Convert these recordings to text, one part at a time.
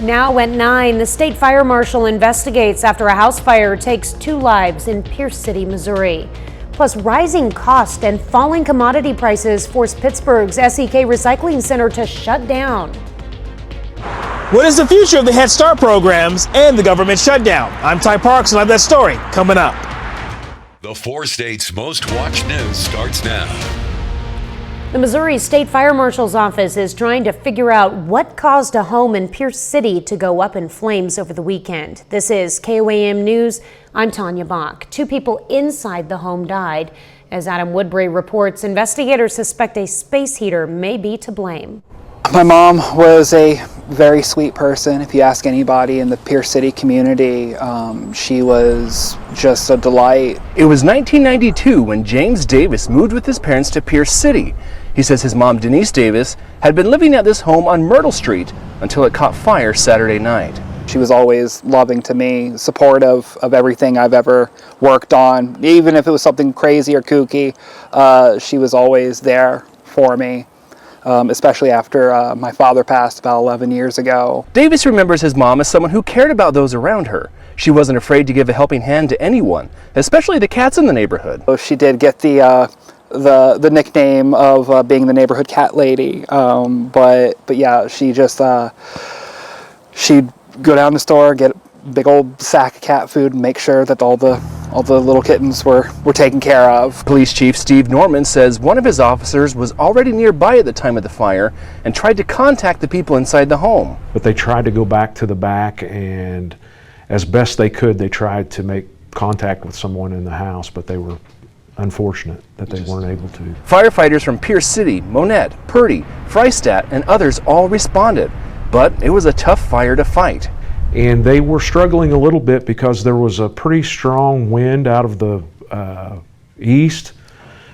Now at 9, the state fire marshal investigates after a house fire takes 2 lives in Pierce City, Missouri. Plus, rising cost and falling commodity prices force Pittsburgh's SEK Recycling Center to shut down. What is the future of the Head Start programs and the government shutdown? I'm Ty Parks, and I have that story coming up. The 4 states' most watched news starts now. The Missouri State Fire Marshal's office is trying to figure out what caused a home in Pierce City to go up in flames over the weekend. This is KOAM News. I'm Tanya Bach. 2 people inside the home died. As Adam Woodbury reports, investigators suspect a space heater may be to blame. My mom was a very sweet person. If you ask anybody in the Pierce City community, she was just a delight. It was 1992 when James Davis moved with his parents to Pierce City. He says his mom, Denise Davis, had been living at this home on Myrtle Street until it caught fire Saturday night. She was always loving to me, supportive of everything I've ever worked on. Even if it was something crazy or kooky, she was always there for me. Especially after my father passed about 11 years ago. Davis remembers his mom as someone who cared about those around her. She wasn't afraid to give a helping hand to anyone, especially the cats in the neighborhood. She did get the nickname of being the neighborhood cat lady, but yeah, she just she'd go down the store, get a big old sack of cat food, and make sure that all the little kittens were taken care of. Police Chief Steve Norman says one of his officers was already nearby at the time of the fire and tried to contact the people inside the home. But they tried to go back to the back, and as best they could, they tried to make contact with someone in the house, but they were unfortunate that they weren't able to. Firefighters from Pierce City, Monette, Purdy, Freistadt, and others all responded, but it was a tough fire to fight. And they were struggling a little bit because there was a pretty strong wind out of the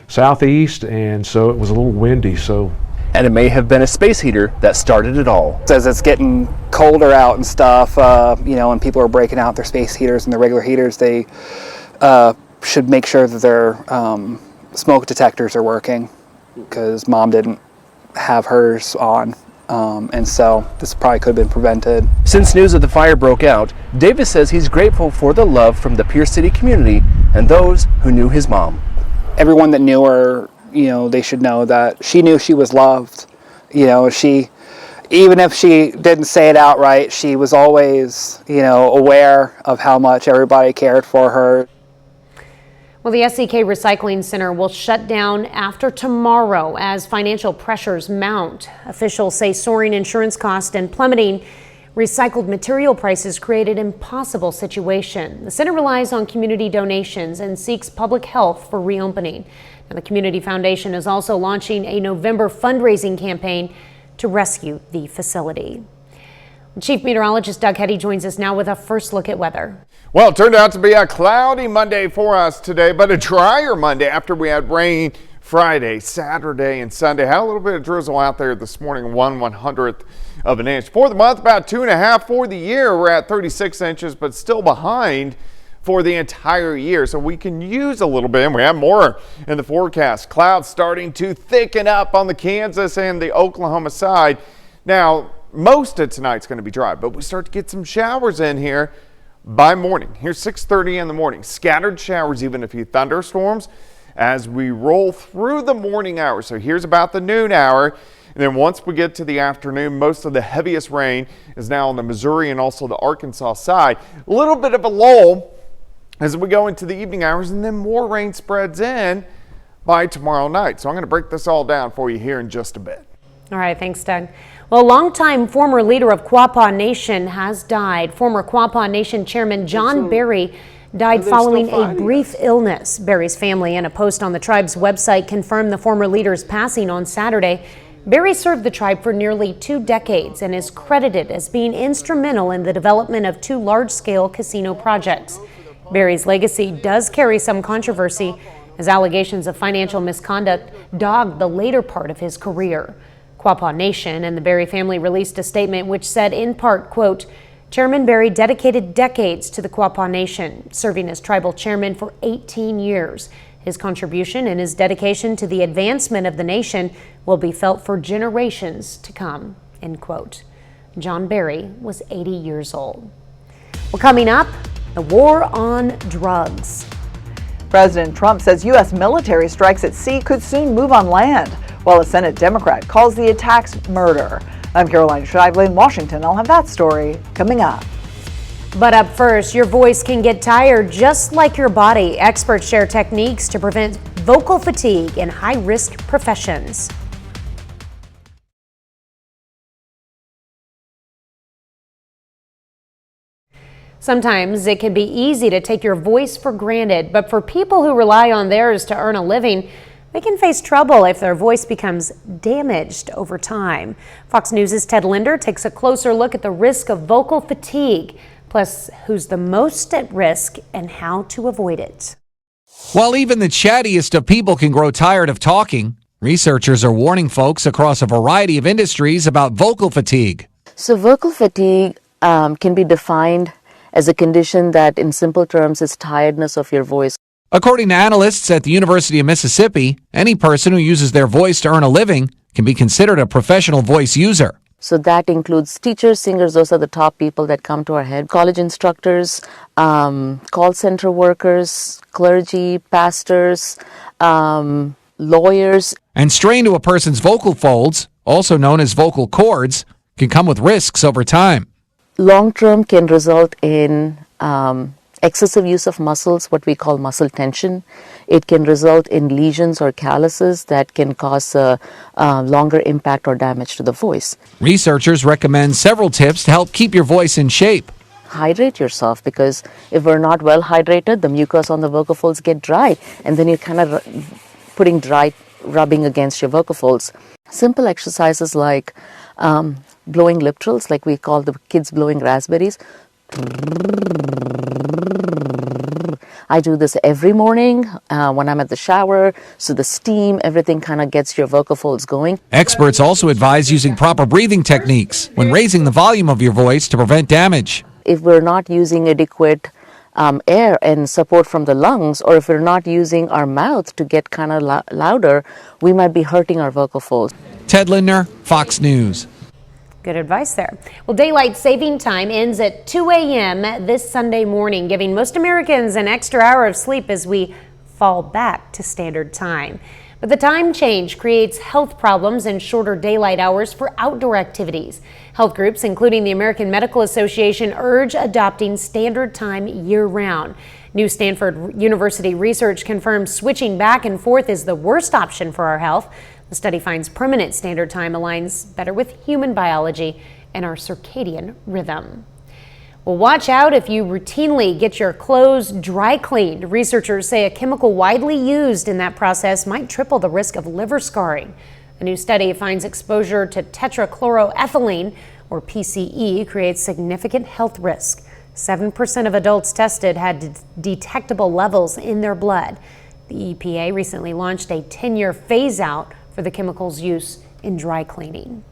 southeast, and so it was a little windy. And it may have been a space heater that started it all. As it's getting colder out and stuff, and people are breaking out their space heaters and their regular heaters, they should make sure that their smoke detectors are working, because Mom didn't have hers on. And so this probably could have been prevented. Since news of the fire broke out, Davis says he's grateful for the love from the Pierce City community and those who knew his mom. Everyone that knew her, they should know that she knew she was loved. She, even if she didn't say it outright, she was always, aware of how much everybody cared for her. Well, the SEK Recycling Center will shut down after tomorrow as financial pressures mount. Officials say soaring insurance costs and plummeting recycled material prices create an impossible situation. The center relies on community donations and seeks public health for reopening. Now, the Community Foundation is also launching a November fundraising campaign to rescue the facility. Chief Meteorologist Doug Hetty joins us now with a first look at weather. Well, it turned out to be a cloudy Monday for us today, but a drier Monday after we had rain Friday, Saturday, and Sunday. Had a little bit of drizzle out there this morning, 1/100th of an inch. For the month, about 2.5 for the year. We're at 36 inches, but still behind for the entire year. So we can use a little bit, and we have more in the forecast. Clouds starting to thicken up on the Kansas and the Oklahoma side. Now, most of tonight's going to be dry, but we start to get some showers in here by morning. Here's 6:30 in the morning. Scattered showers, even a few thunderstorms as we roll through the morning hours. So here's about the noon hour. And then once we get to the afternoon, most of the heaviest rain is now on the Missouri and also the Arkansas side. A little bit of a lull as we go into the evening hours, and then more rain spreads in by tomorrow night. So I'm going to break this all down for you here in just a bit. All right, thanks, Doug. Well, a longtime former leader of Quapaw Nation has died. Former Quapaw Nation Chairman John Berry died following a brief illness. Berry's family, in a post on the tribe's website, confirmed the former leader's passing on Saturday. Berry served the tribe for nearly 2 decades and is credited as being instrumental in the development of 2 large-scale casino projects. Berry's legacy does carry some controversy, as allegations of financial misconduct dogged the later part of his career. Quapaw Nation and the Berry family released a statement which said in part, quote, Chairman Berry dedicated decades to the Quapaw Nation, serving as tribal chairman for 18 years. His contribution and his dedication to the advancement of the nation will be felt for generations to come, end quote. John Berry was 80 years old. Well, coming up, the war on drugs. President Trump says U.S. military strikes at sea could soon move on land, while a Senate Democrat calls the attacks murder. I'm Caroline Shively in Washington. I'll have that story coming up. But up first, your voice can get tired just like your body. Experts share techniques to prevent vocal fatigue in high-risk professions. Sometimes it can be easy to take your voice for granted, but for people who rely on theirs to earn a living, they can face trouble if their voice becomes damaged over time. Fox News' Ted Linder takes a closer look at the risk of vocal fatigue, plus who's the most at risk and how to avoid it. While even the chattiest of people can grow tired of talking, researchers are warning folks across a variety of industries about vocal fatigue. So vocal fatigue can be defined as a condition that, in simple terms, is tiredness of your voice. According to analysts at the University of Mississippi, any person who uses their voice to earn a living can be considered a professional voice user. So that includes teachers, singers, those are the top people that come to our head, college instructors, call center workers, clergy, pastors, lawyers. And strain to a person's vocal folds, also known as vocal cords, can come with risks over time. Long-term can result in excessive use of muscles, what we call muscle tension. It can result in lesions or calluses that can cause a longer impact or damage to the voice. Researchers recommend several tips to help keep your voice in shape. Hydrate yourself, because if we're not well hydrated, the mucus on the vocal folds get dry, and then you're kind of putting dry rubbing against your vocal folds. Simple exercises like blowing lip trills, like we call the kids blowing raspberries. I do this every morning when I'm at the shower, so the steam, everything kind of gets your vocal folds going. Experts also advise using proper breathing techniques when raising the volume of your voice to prevent damage. If we're not using adequate air and support from the lungs, or if we're not using our mouth to get kind of louder, we might be hurting our vocal folds. Ted Linder, Fox News. Good advice there. Well, daylight saving time ends at 2 a.m. this Sunday morning, giving most Americans an extra hour of sleep as we fall back to standard time. But the time change creates health problems and shorter daylight hours for outdoor activities. Health groups, including the American Medical Association, urge adopting standard time year-round. New Stanford University research confirms switching back and forth is the worst option for our health. The study finds permanent standard time aligns better with human biology and our circadian rhythm. Well, watch out if you routinely get your clothes dry cleaned. Researchers say a chemical widely used in that process might triple the risk of liver scarring. A new study finds exposure to tetrachloroethylene, or PCE, creates significant health risk. 7% of adults tested had detectable levels in their blood. The EPA recently launched a 10-year phase-out for the chemical's use in dry cleaning.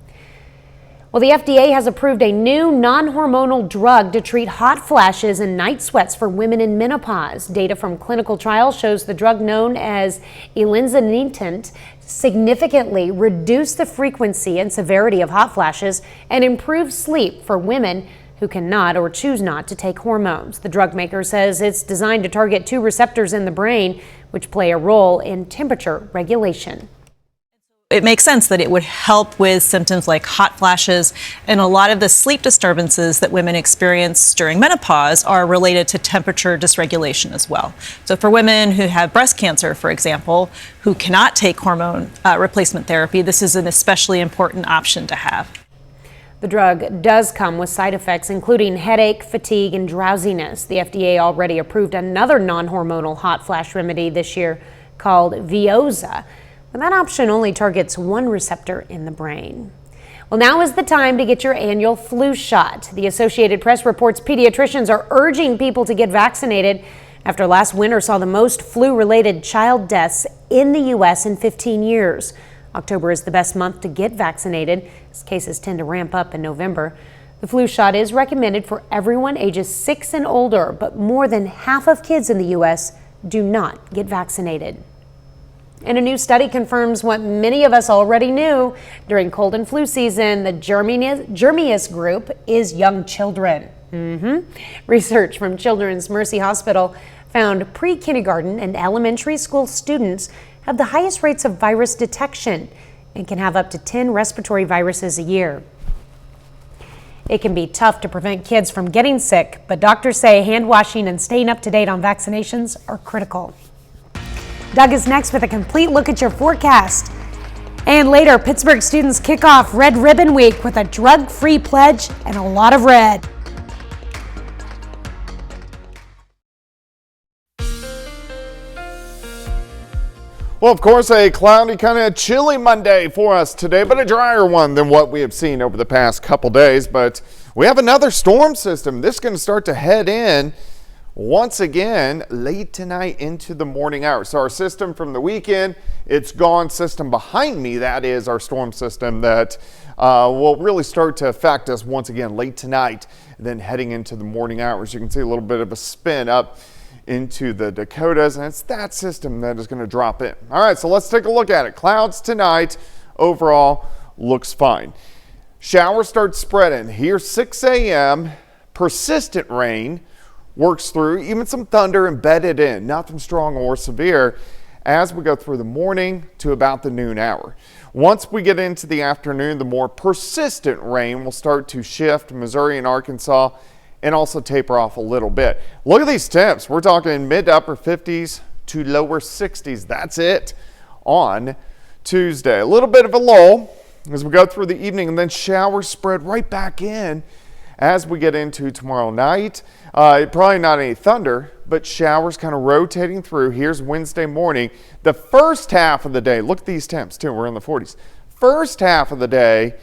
Well, the FDA has approved a new non-hormonal drug to treat hot flashes and night sweats for women in menopause. Data from clinical trials shows the drug known as elinzanetant significantly reduced the frequency and severity of hot flashes and improved sleep for women who cannot or choose not to take hormones. The drug maker says it's designed to target two receptors in the brain, which play a role in temperature regulation. It makes sense that it would help with symptoms like hot flashes, and a lot of the sleep disturbances that women experience during menopause are related to temperature dysregulation as well. So for women who have breast cancer, for example, who cannot take hormone replacement therapy, this is an especially important option to have. The drug does come with side effects, including headache, fatigue, and drowsiness. The FDA already approved another non-hormonal hot flash remedy this year called Veozza. And that option only targets one receptor in the brain. Well, now is the time to get your annual flu shot. The Associated Press reports pediatricians are urging people to get vaccinated after last winter saw the most flu-related child deaths in the U.S. in 15 years. October is the best month to get vaccinated, as cases tend to ramp up in November. The flu shot is recommended for everyone ages 6 and older, but more than half of kids in the U.S. do not get vaccinated. And a new study confirms what many of us already knew. During cold and flu season, the germiest group is young children. Research from Children's Mercy Hospital found pre-kindergarten and elementary school students have the highest rates of virus detection and can have up to 10 respiratory viruses a year. It can be tough to prevent kids from getting sick, but doctors say hand washing and staying up to date on vaccinations are critical. Doug is next with a complete look at your forecast. And later, Pittsburgh students kick off Red Ribbon Week with a drug-free pledge and a lot of red. Well, of course, a cloudy, kind of chilly Monday for us today, but a drier one than what we have seen over the past couple days. But we have another storm system. This is going to start to head in once again late tonight into the morning hours. So our system from the weekend, it's gone. System behind me, that is our storm system that will really start to affect us once again late tonight, then heading into the morning hours. You can see a little bit of a spin up into the Dakotas, and it's that system that is going to drop in. All right, so let's take a look at it. Clouds tonight, overall looks fine. Showers start spreading here 6 a.m. Persistent rain works through, even some thunder embedded in, nothing strong or severe as we go through the morning to about the noon hour. Once we get into the afternoon, the more persistent rain will start to shift Missouri and Arkansas and also taper off a little bit. Look at these temps. We're talking mid to upper 50s to lower 60s. That's it on Tuesday. A little bit of a lull as we go through the evening, and then showers spread right back in as we get into tomorrow night. Probably not any thunder, but showers kind of rotating through. Here's Wednesday morning. The first half of the day, look at these temps too, we're in the 40s. First half of the day,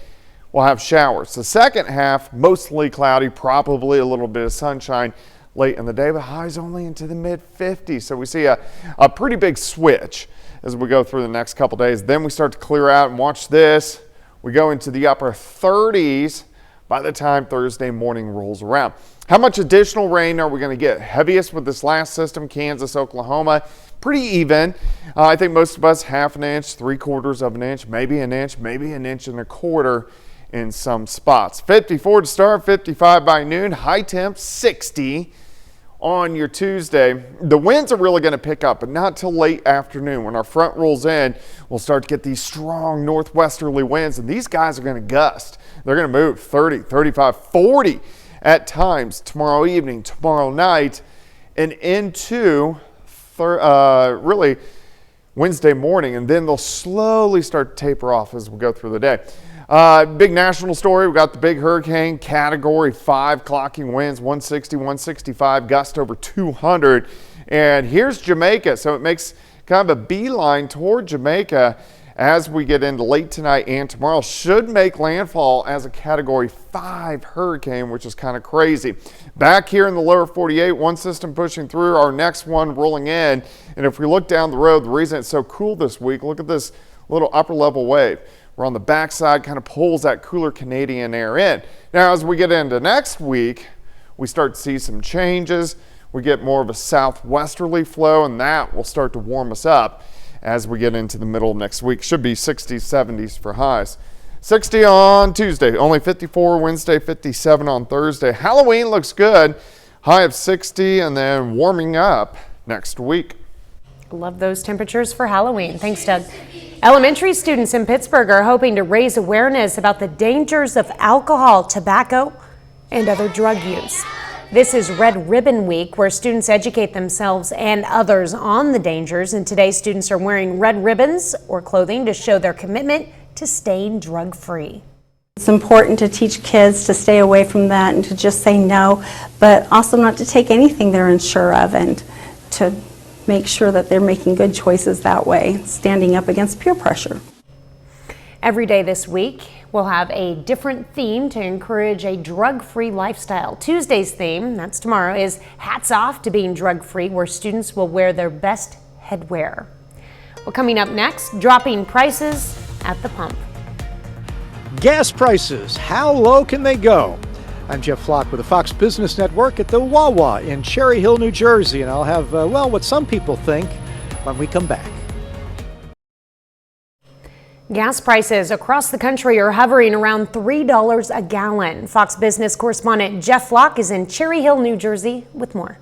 we'll have showers. The second half, mostly cloudy, probably a little bit of sunshine late in the day, but highs only into the mid 50s. So we see a pretty big switch as we go through the next couple days. Then we start to clear out, and watch this. We go into the upper 30s by the time Thursday morning rolls around. How much additional rain are we going to get? Heaviest with this last system, Kansas, Oklahoma. Pretty even. I think most of us half an inch, 3/4 of an inch, maybe an inch, maybe an inch and a quarter in some spots. 54 to start, 55 by noon, high temp 60 on your Tuesday. The winds are really going to pick up, but not till late afternoon. When our front rolls in, we'll start to get these strong northwesterly winds, and these guys are going to gust. They're going to move 30, 35, 40 at times tomorrow evening, tomorrow night, and into really Wednesday morning, and then they'll slowly start to taper off as we go through the day. Big national story. We got the big hurricane, Category 5, clocking winds 160, 165, gust over 200. And here's Jamaica. So it makes kind of a beeline toward Jamaica as we get into late tonight and tomorrow. Should make landfall as a Category 5 hurricane, which is kind of crazy. Back here in the lower 48, one system pushing through, our next one rolling in. And if we look down the road, the reason it's so cool this week, look at this little upper level wave. We're on the backside, kind of pulls that cooler Canadian air in. Now, as we get into next week, we start to see some changes. We get more of a southwesterly flow, and that will start to warm us up as we get into the middle of next week. Should be 60s, 70s for highs. 60 on Tuesday, only 54 Wednesday, 57 on Thursday. Halloween looks good. High of 60, and then warming up next week. Love those temperatures for Halloween. Thanks, Doug. Elementary students in Pittsburgh are hoping to raise awareness about the dangers of alcohol, tobacco, and other drug use. This is Red Ribbon Week, where students educate themselves and others on the dangers. And today, students are wearing red ribbons or clothing to show their commitment to staying drug-free. It's important to teach kids to stay away from that and to just say no, but also not to take anything they're unsure of, and to make sure that they're making good choices that way, standing up against peer pressure. Every day this week, we'll have a different theme to encourage a drug-free lifestyle. Tuesday's theme, that's tomorrow, is Hats Off to Being Drug-Free, where students will wear their best headwear. Well, coming up next, dropping prices at the pump. Gas prices, how low can they go? I'm Jeff Flock with the Fox Business Network at the Wawa in Cherry Hill, New Jersey, and I'll have, what some people think when we come back. Gas prices across the country are hovering around $3 a gallon. Fox Business correspondent Jeff Flock is in Cherry Hill, New Jersey with more.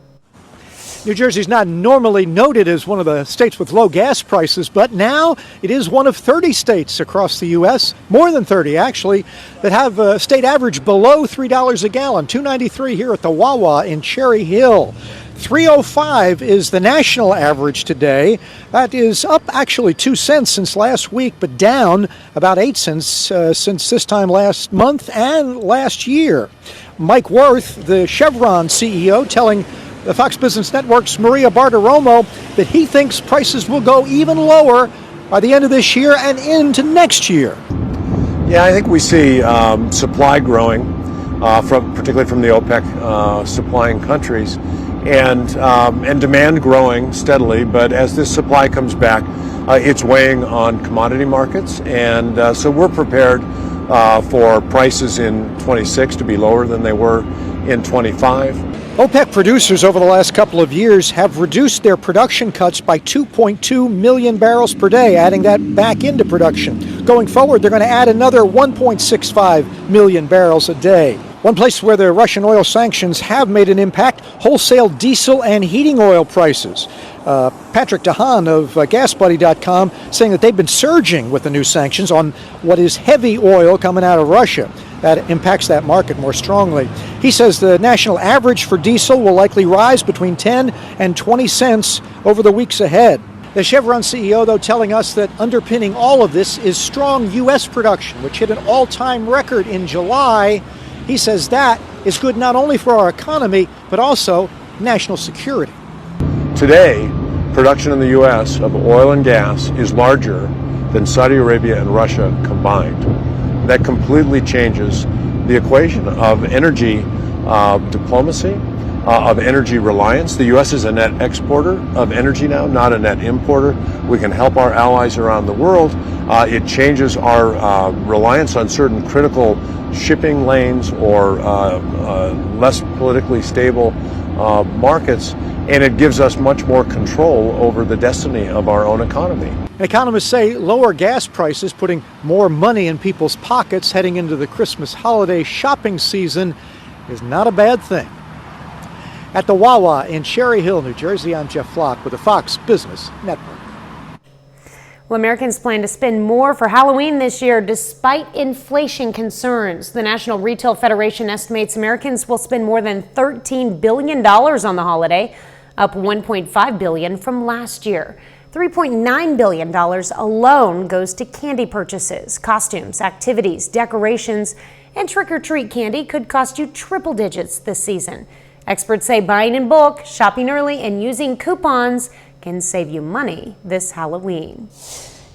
New Jersey's not normally noted as one of the states with low gas prices, but now it is one of 30 states across the U.S., more than 30 actually, that have a state average below $3 a gallon, $2.93 here at the Wawa in Cherry Hill. $3.05 is the national average today. That is up actually 2 cents since last week, but down about 8 cents since this time last month and last year. Mike Worth, the Chevron CEO, telling the Fox Business Network's Maria Bartiromo that he thinks prices will go even lower by the end of this year and into next year. Yeah, I think we see supply growing, particularly from the OPEC supplying countries, and demand growing steadily. But as this supply comes back, it's weighing on commodity markets, and so we're prepared for prices in 26 to be lower than they were in 25. OPEC producers over the last couple of years have reduced their production cuts by 2.2 million barrels per day, adding that back into production. Going forward, they're going to add another 1.65 million barrels a day. One place where the Russian oil sanctions have made an impact, wholesale diesel and heating oil prices. Patrick DeHaan of GasBuddy.com saying that they've been surging with the new sanctions on what is heavy oil coming out of Russia. That impacts that market more strongly. He says the national average for diesel will likely rise between 10 and 20 cents over the weeks ahead. The Chevron CEO, though, telling us that underpinning all of this is strong U.S. production, which hit an all-time record in July. He says that is good not only for our economy, but also national security. Today, production in the U.S. of oil and gas is larger than Saudi Arabia and Russia combined. That completely changes the equation of energy diplomacy, of energy reliance. The U.S. is a net exporter of energy now, not a net importer. We can help our allies around the world. It changes our reliance on certain critical shipping lanes or less politically stable markets, and it gives us much more control over the destiny of our own economy. Economists say lower gas prices, putting more money in people's pockets heading into the Christmas holiday shopping season, is not a bad thing. At the Wawa in Cherry Hill, New Jersey, I'm Jeff Flock with the Fox Business Network. Well, Americans plan to spend more for Halloween this year despite inflation concerns. The National Retail Federation estimates Americans will spend more than $13 billion on the holiday, up $1.5 billion from last year. $3.9 billion alone goes to candy purchases, costumes, activities, decorations, and trick-or-treat candy could cost you triple digits this season. Experts say buying in bulk, shopping early, and using coupons can save you money this Halloween.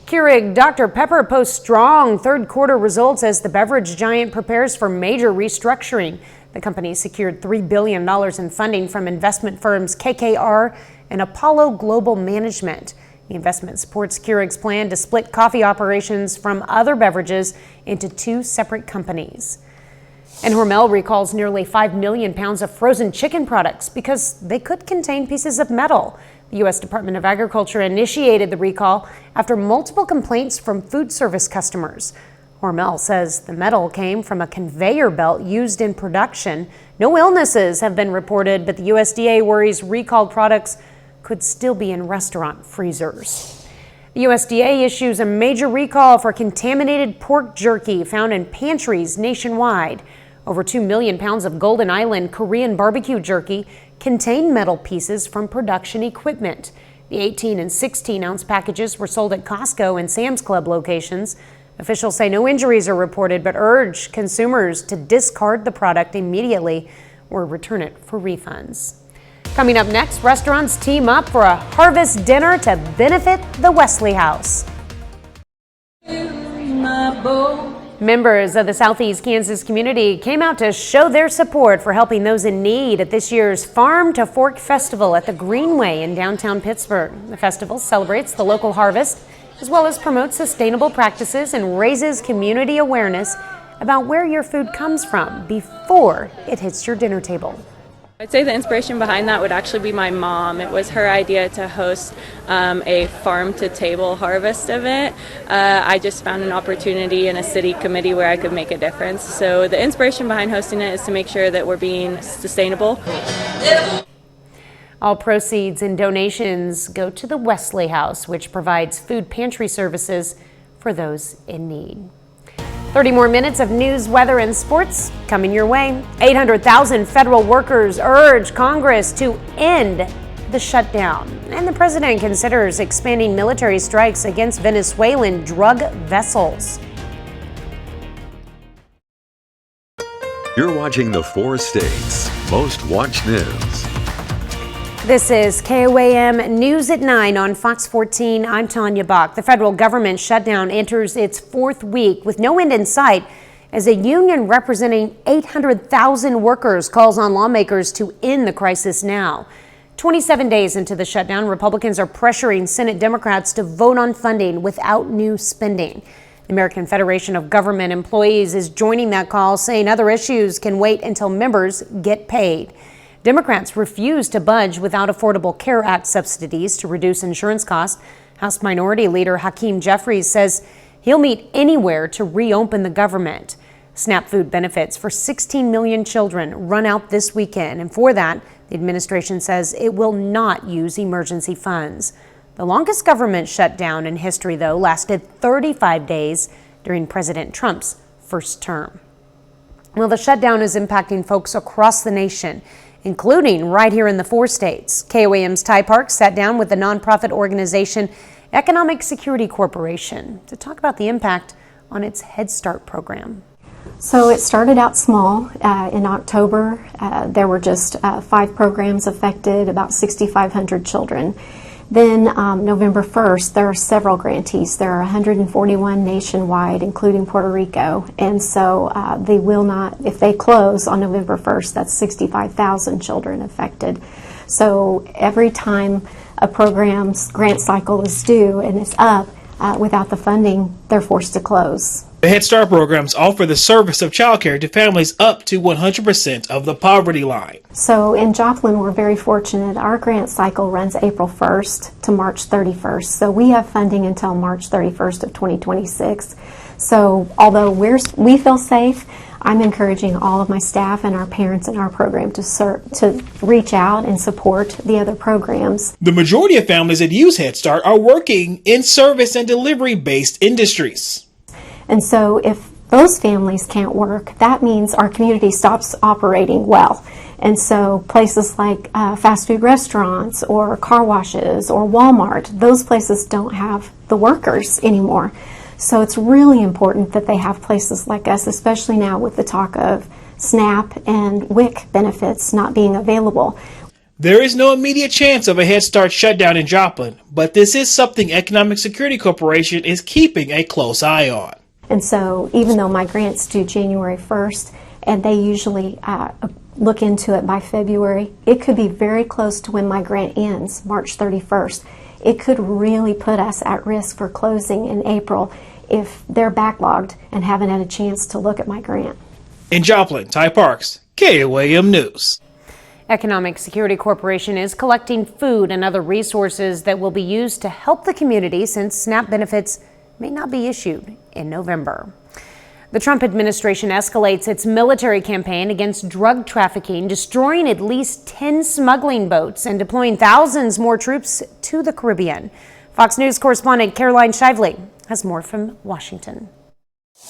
Keurig Dr. Pepper posts strong third quarter results as the beverage giant prepares for major restructuring. The company secured $3 billion in funding from investment firms KKR and Apollo Global Management. The investment supports Keurig's plan to split coffee operations from other beverages into two separate companies. And Hormel recalls nearly 5 million pounds of frozen chicken products because they could contain pieces of metal. The U.S. Department of Agriculture initiated the recall after multiple complaints from food service customers. Hormel says the metal came from a conveyor belt used in production. No illnesses have been reported, but the USDA worries recalled products could still be in restaurant freezers. The USDA issues a major recall for contaminated pork jerky found in pantries nationwide. Over 2 million pounds of Golden Island Korean barbecue jerky contain metal pieces from production equipment. The 18 and 16-ounce packages were sold at Costco and Sam's Club locations. Officials say no injuries are reported, but urge consumers to discard the product immediately or return it for refunds. Coming up next, restaurants team up for a harvest dinner to benefit the Wesley House. Members of the Southeast Kansas community came out to show their support for helping those in need at this year's Farm to Fork Festival at the Greenway in downtown Pittsburgh. The festival celebrates the local harvest as well as promotes sustainable practices and raises community awareness about where your food comes from before it hits your dinner table. I'd say the inspiration behind that would actually be my mom. It was her idea to host a farm-to-table harvest event. I just found an opportunity in a city committee where I could make a difference. So the inspiration behind hosting it is to make sure that we're being sustainable. All proceeds and donations go to the Wesley House, which provides food pantry services for those in need. 30 more minutes of news, weather, and sports coming your way. 800,000 federal workers urge Congress to end the shutdown. And the president considers expanding military strikes against Venezuelan drug vessels. You're watching the 4 States Most Watched News. This is KOAM News at 9 on Fox 14. I'm Tanya Bach. The federal government shutdown enters its 4th week with no end in sight as a union representing 800,000 workers calls on lawmakers to end the crisis now. 27 days into the shutdown, Republicans are pressuring Senate Democrats to vote on funding without new spending. The American Federation of Government Employees is joining that call, saying other issues can wait until members get paid. Democrats refuse to budge without Affordable Care Act subsidies to reduce insurance costs. House Minority Leader Hakeem Jeffries says he'll meet anywhere to reopen the government. SNAP food benefits for 16 million children run out this weekend, and for that, the administration says it will not use emergency funds. The longest government shutdown in history, though, lasted 35 days during President Trump's first term. Well, the shutdown is impacting folks across the nation, including right here in the 4 states. KOAM's Ty Parks sat down with the nonprofit organization Economic Security Corporation to talk about the impact on its Head Start program. So it started out small. In October, there were just 5 programs affected, about 6,500 children. Then November 1st, there are several grantees. There are 141 nationwide, including Puerto Rico. And so they will not, if they close on November 1st, that's 65,000 children affected. So every time a program's grant cycle is due and it's up, without the funding, they're forced to close. The Head Start programs offer the service of childcare to families up to 100% of the poverty line. So in Joplin, we're very fortunate. Our grant cycle runs April 1st to March 31st. So we have funding until March 31st of 2026. So although we feel safe, I'm encouraging all of my staff and our parents in our program to reach out and support the other programs. The majority of families that use Head Start are working in service and delivery-based industries. And so if those families can't work, that means our community stops operating well. And so places like fast food restaurants or car washes or Walmart, those places don't have the workers anymore. So it's really important that they have places like us, especially now with the talk of SNAP and WIC benefits not being available. There is no immediate chance of a Head Start shutdown in Joplin, but this is something Economic Security Corporation is keeping a close eye on. And so even though my grant's due January 1st, and they usually look into it by February, it could be very close to when my grant ends, March 31st. It could really put us at risk for closing in April if they're backlogged and haven't had a chance to look at my grant. In Joplin, Ty Parks, KOAM News. Economic Security Corporation is collecting food and other resources that will be used to help the community since SNAP benefits may not be issued in November. The Trump administration escalates its military campaign against drug trafficking, destroying at least 10 smuggling boats and deploying thousands more troops to the Caribbean. Fox News correspondent Caroline Shively has more from Washington.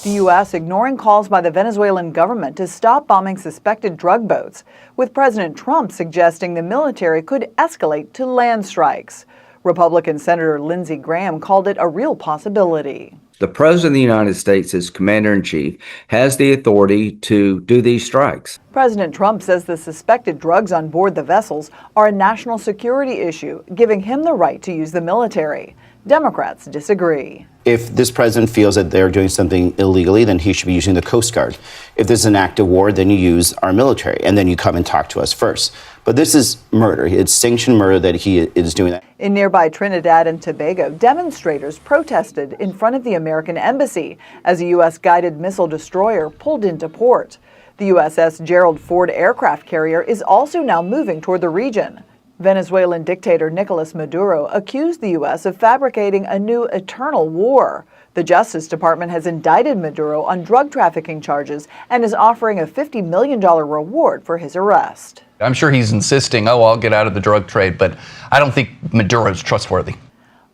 The U.S. ignoring calls by the Venezuelan government to stop bombing suspected drug boats, with President Trump suggesting the military could escalate to land strikes. Republican Senator Lindsey Graham called it a real possibility. The President of the United States, as Commander-in-Chief, has the authority to do these strikes. President Trump says the suspected drugs on board the vessels are a national security issue, giving him the right to use the military. Democrats disagree. If this president feels that they're doing something illegally, then he should be using the Coast Guard. If this is an act of war, then you use our military, and then you come and talk to us first. But this is murder. It's sanctioned murder that he is doing that. In nearby Trinidad and Tobago, demonstrators protested in front of the American embassy as a U.S. guided missile destroyer pulled into port. The USS Gerald Ford aircraft carrier is also now moving toward the region. Venezuelan dictator Nicolas Maduro accused the U.S. of fabricating a new eternal war. The Justice Department has indicted Maduro on drug trafficking charges and is offering a $50 million reward for his arrest. I'm sure he's insisting, oh, I'll get out of the drug trade, but I don't think Maduro's trustworthy.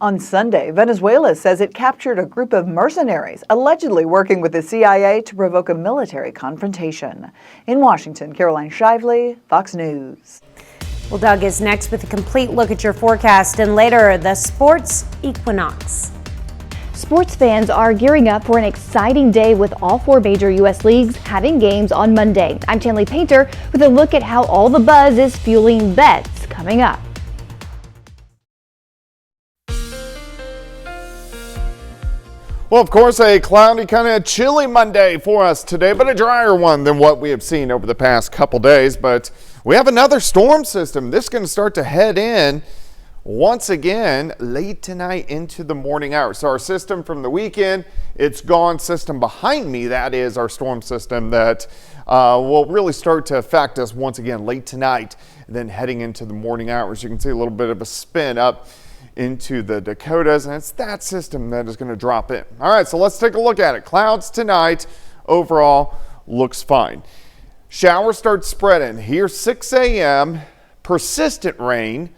On Sunday, Venezuela says it captured a group of mercenaries allegedly working with the CIA to provoke a military confrontation. In Washington, Caroline Shively, Fox News. Well, Doug is next with a complete look at your forecast, and later, the sports equinox. Sports fans are gearing up for an exciting day with all 4 major U.S. leagues having games on Monday. I'm Chanley Painter with a look at how all the buzz is fueling bets coming up. Well, of course, a cloudy, kind of chilly Monday for us today, but a drier one than what we have seen over the past couple days. But we have another storm system. This is going to start to head in once again late tonight into the morning hours. So our system from the weekend, it's gone. System behind me, that is our storm system that will really start to affect us once again late tonight, and then heading into the morning hours. You can see a little bit of a spin up into the Dakotas, and it's that system that is going to drop in. All right, so let's take a look at it. Clouds tonight, overall looks fine. Showers start spreading here 6 a.m. Persistent rain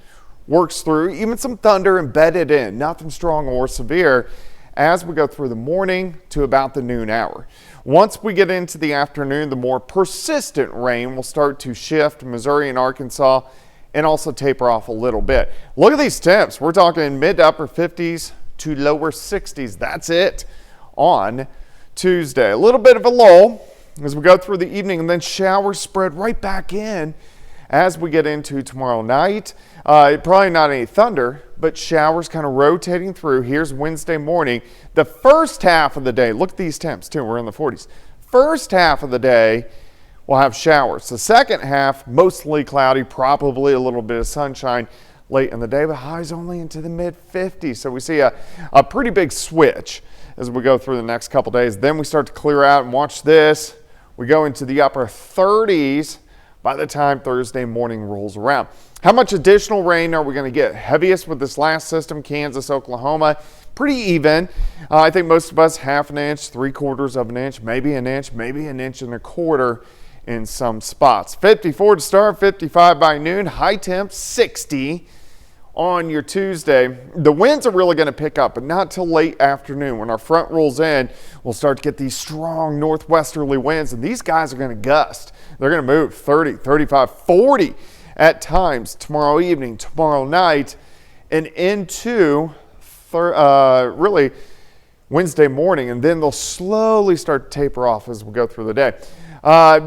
works through, even some thunder embedded in, nothing strong or severe as we go through the morning to about the noon hour. Once we get into the afternoon, the more persistent rain will start to shift Missouri and Arkansas and also taper off a little bit. Look at these temps. We're talking mid to upper 50s to lower 60s. That's it on Tuesday. A little bit of a lull as we go through the evening, and then showers spread right back in as we get into tomorrow night. Probably not any thunder, but showers kind of rotating through. Here's Wednesday morning. The first half of the day, look at these temps too. We're in the 40s. First half of the day, we'll have showers. The second half, mostly cloudy, probably a little bit of sunshine late in the day, but highs only into the mid 50s. So we see a pretty big switch as we go through the next couple days. Then we start to clear out, and watch this. We go into the upper 30s by the time Thursday morning rolls around. How much additional rain are we going to get? Heaviest with this last system, Kansas, Oklahoma. Pretty even. I think most of us 1/2 inch, 3/4 of an inch, maybe an inch, maybe an inch and a quarter in some spots. 54 to start, 55 by noon, high temp 60 on your Tuesday. The winds are really going to pick up, but not till late afternoon. When our front rolls in, we'll start to get these strong northwesterly winds, and these guys are going to gust. They're going to move 30, 35, 40 at times tomorrow evening, tomorrow night, and into really Wednesday morning, and then they'll slowly start to taper off as we go through the day.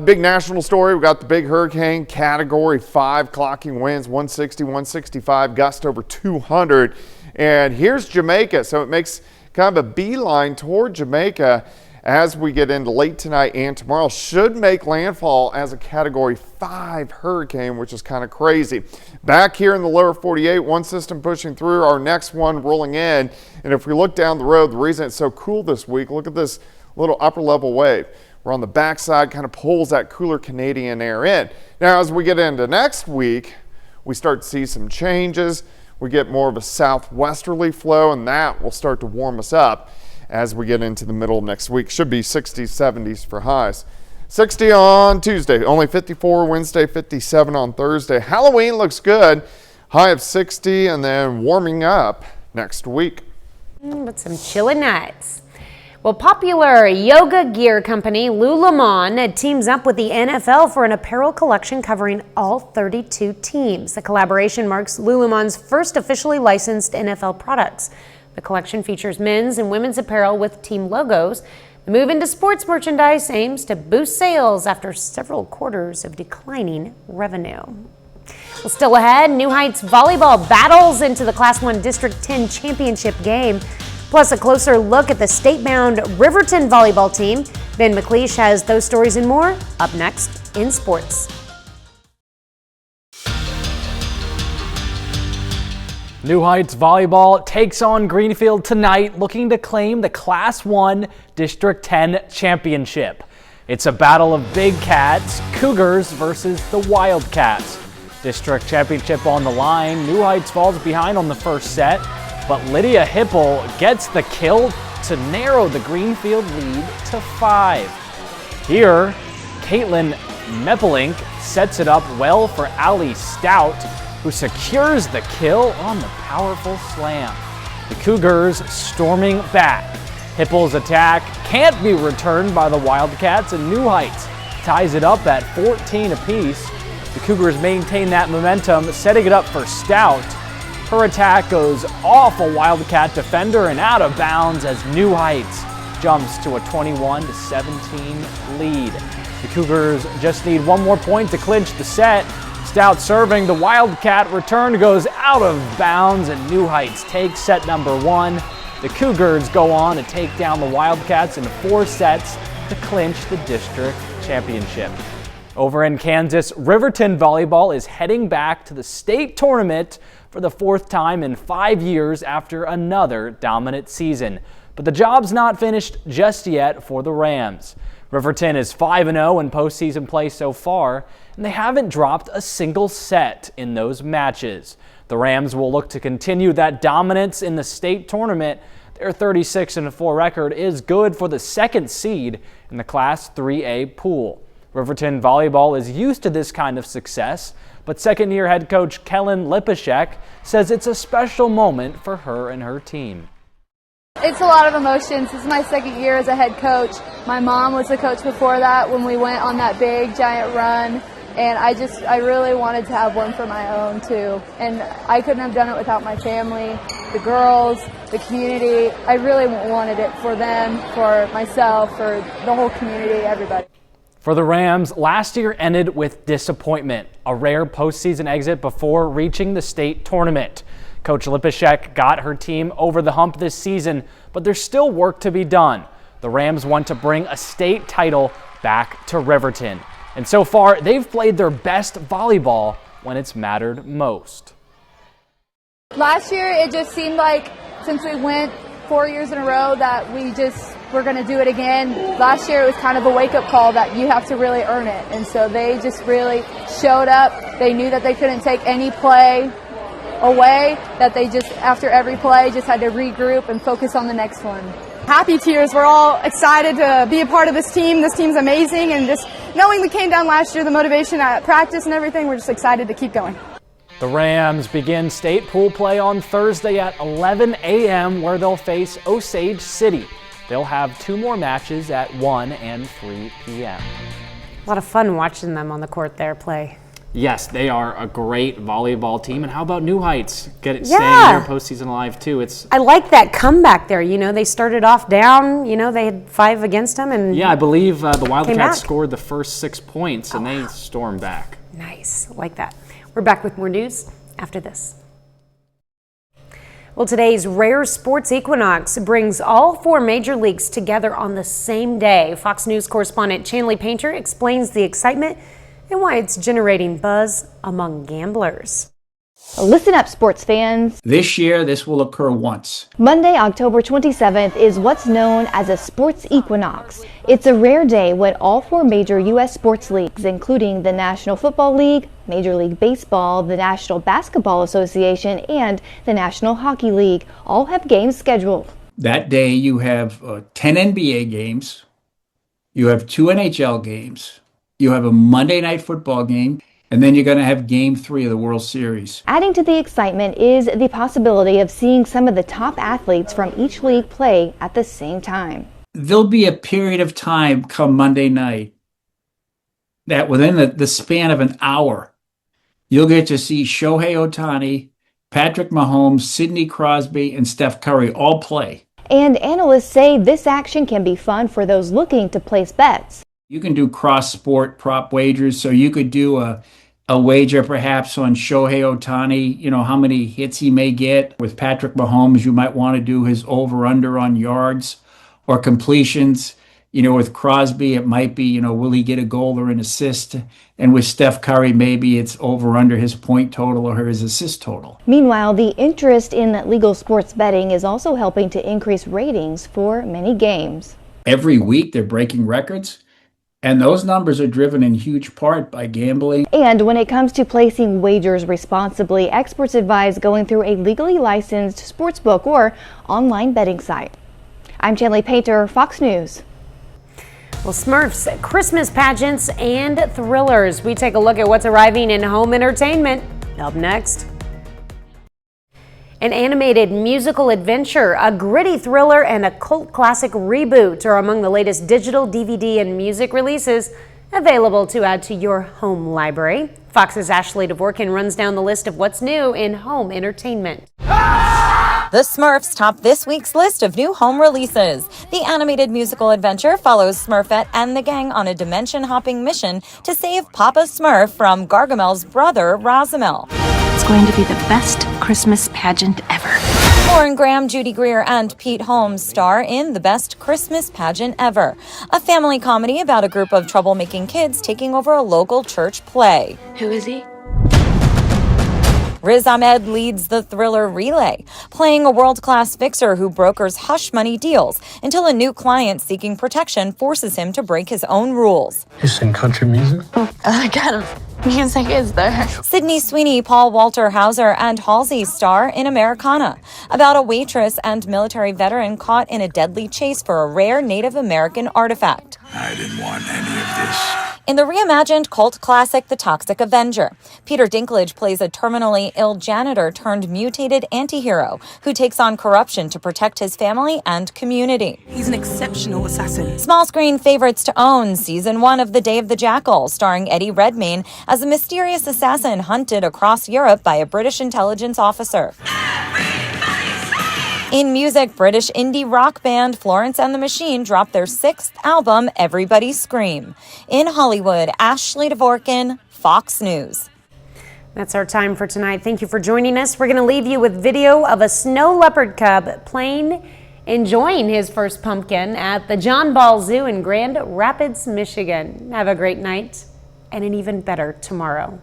Big national story. We got the big hurricane, Category 5, clocking winds 160, 165, gust over 200. And here's Jamaica. So it makes kind of a beeline toward Jamaica as we get into late tonight and tomorrow. Should make landfall as a Category 5 hurricane, which is kind of crazy. Back here in the lower 48, one system pushing through, our next one rolling in. And if we look down the road, the reason it's so cool this week, look at this little upper level wave. We're on the backside, kind of pulls that cooler Canadian air in. Now, as we get into next week, we start to see some changes. We get more of a southwesterly flow, and that will start to warm us up as we get into the middle of next week. Should be 60s, 70s for highs. 60 on Tuesday, only 54 Wednesday, 57 on Thursday. Halloween looks good. High of 60, and then warming up next week. With some chilly nights. Well, popular yoga gear company Lululemon teams up with the NFL for an apparel collection covering all 32 teams. The collaboration marks Lululemon's first officially licensed NFL products. The collection features men's and women's apparel with team logos. The move into sports merchandise aims to boost sales after several quarters of declining revenue. Well, still ahead, New Heights volleyball battles into the Class 1 District 10 championship game. Plus, a closer look at the state-bound Riverton volleyball team. Ben McLeish has those stories and more up next in sports. New Heights volleyball takes on Greenfield tonight, looking to claim the Class 1 District 10 championship. It's a battle of big cats, Cougars versus the Wildcats. District championship on the line. New Heights falls behind on the first set, but Lydia Hipple gets the kill to narrow the Greenfield lead to 5. Here, Caitlin Meppelink sets it up well for Allie Stout, who secures the kill on the powerful slam. The Cougars storming back. Hipple's attack can't be returned by the Wildcats, and New Heights ties it up at 14 apiece. The Cougars maintain that momentum, setting it up for Stout. Her attack goes off a Wildcat defender and out of bounds as New Heights jumps to a 21-17 lead. The Cougars just need one more point to clinch the set. Stout serving, the Wildcat return goes out of bounds, and New Heights takes set number 1. The Cougars go on to take down the Wildcats in 4 sets to clinch the district championship. Over in Kansas, Riverton Volleyball is heading back to the state tournament for the 4th time in 5 years after another dominant season. But the job's not finished just yet for the Rams. Riverton is 5-0 in postseason play so far, and they haven't dropped a single set in those matches. The Rams will look to continue that dominance in the state tournament. Their 36-4 record is good for the 2nd seed in the Class 3A pool. Riverton Volleyball is used to this kind of success, but second-year head coach Kellen Lipashek says it's a special moment for her and her team. It's a lot of emotions. This is my 2nd year as a head coach. My mom was the coach before that when we went on that big giant run, and I really wanted to have one for my own too. And I couldn't have done it without my family, the girls, the community. I really wanted it for them, for myself, for the whole community, everybody. For the Rams, last year ended with disappointment, a rare postseason exit before reaching the state tournament. Coach Lipashek got her team over the hump this season, but there's still work to be done. The Rams want to bring a state title back to Riverton. And so far, they've played their best volleyball when it's mattered most. Last year, it just seemed like since we went 4 years in a row that we're going to do it again. Last year, it was kind of a wake-up call that you have to really earn it. And so they just really showed up. They knew that they couldn't take any play away, that they just, after every play, just had to regroup and focus on the next one. Happy tears. We're all excited to be a part of this team. This team's amazing, and just knowing we came down last year, the motivation at practice and everything, we're just excited to keep going. The Rams begin state pool play on Thursday at 11 a.m. where they'll face Osage City. They'll have 2 more matches at 1 and 3 p.m. A lot of fun watching them on the court there play. Yes, they are a great volleyball team. And how about New Heights? Staying their postseason alive too. I like that comeback there. You know, they started off down. You know, they had 5 against them, and yeah, I believe the Wildcats scored the first 6 points, and they stormed back. Nice, like that. We're back with more news after this. Well, today's rare sports equinox brings all 4 major leagues together on the same day. Fox News correspondent Chanley Painter explains the excitement and why it's generating buzz among gamblers. Listen up, sports fans. This year, this will occur once. Monday, October 27th is what's known as a sports equinox. It's a rare day when all 4 major U.S. sports leagues, including the National Football League, Major League Baseball, the National Basketball Association, and the National Hockey League, all have games scheduled. That day, you have 10 NBA games, you have 2 NHL games, you have a Monday Night Football game, and then you're going to have Game 3 of the World Series. Adding to the excitement is the possibility of seeing some of the top athletes from each league play at the same time. There'll be a period of time come Monday night that within the span of an hour, you'll get to see Shohei Ohtani, Patrick Mahomes, Sidney Crosby, and Steph Curry all play. And analysts say this action can be fun for those looking to place bets. You can do cross-sport prop wagers, so you could do a wager perhaps on Shohei Ohtani, you know, how many hits he may get. With Patrick Mahomes, you might want to do his over-under on yards or completions. You know, with Crosby, it might be, you know, will he get a goal or an assist? And with Steph Curry, maybe it's over-under his point total or his assist total. Meanwhile, the interest in legal sports betting is also helping to increase ratings for many games. Every week, they're breaking records. And those numbers are driven in huge part by gambling. And when it comes to placing wagers responsibly, experts advise going through a legally licensed sportsbook or online betting site. I'm Chanley Painter, Fox News. Well, Smurfs, Christmas pageants, and thrillers. We take a look at what's arriving in home entertainment. Up next. An animated musical adventure, a gritty thriller, and a cult classic reboot are among the latest digital DVD and music releases available to add to your home library. Fox's Ashley Dvorkin runs down the list of what's new in home entertainment. The Smurfs top this week's list of new home releases. The animated musical adventure follows Smurfette and the gang on a dimension-hopping mission to save Papa Smurf from Gargamel's brother, Razamel. It's going to be the best Christmas pageant ever. Lauren Graham, Judy Greer, and Pete Holmes star in The Best Christmas Pageant Ever, a family comedy about a group of troublemaking kids taking over a local church play. Who is he? Riz Ahmed leads the thriller Relay, playing a world-class fixer who brokers hush money deals until a new client seeking protection forces him to break his own rules. You sing country music? What kind of music is there? Sydney Sweeney, Paul Walter Hauser, and Halsey star in Americana, about a waitress and military veteran caught in a deadly chase for a rare Native American artifact. I didn't want any of this. In the reimagined cult classic The Toxic Avenger, Peter Dinklage plays a terminally ill janitor turned mutated antihero who takes on corruption to protect his family and community. He's an exceptional assassin. Small screen favorites to own, Season 1 of The Day of the Jackal, starring Eddie Redmayne as a mysterious assassin hunted across Europe by a British intelligence officer. In music, British indie rock band Florence and the Machine dropped their 6th album, Everybody Scream. In Hollywood, Ashley Dvorkin, Fox News. That's our time for tonight. Thank you for joining us. We're going to leave you with video of a snow leopard cub enjoying his first pumpkin at the John Ball Zoo in Grand Rapids, Michigan. Have a great night and an even better tomorrow.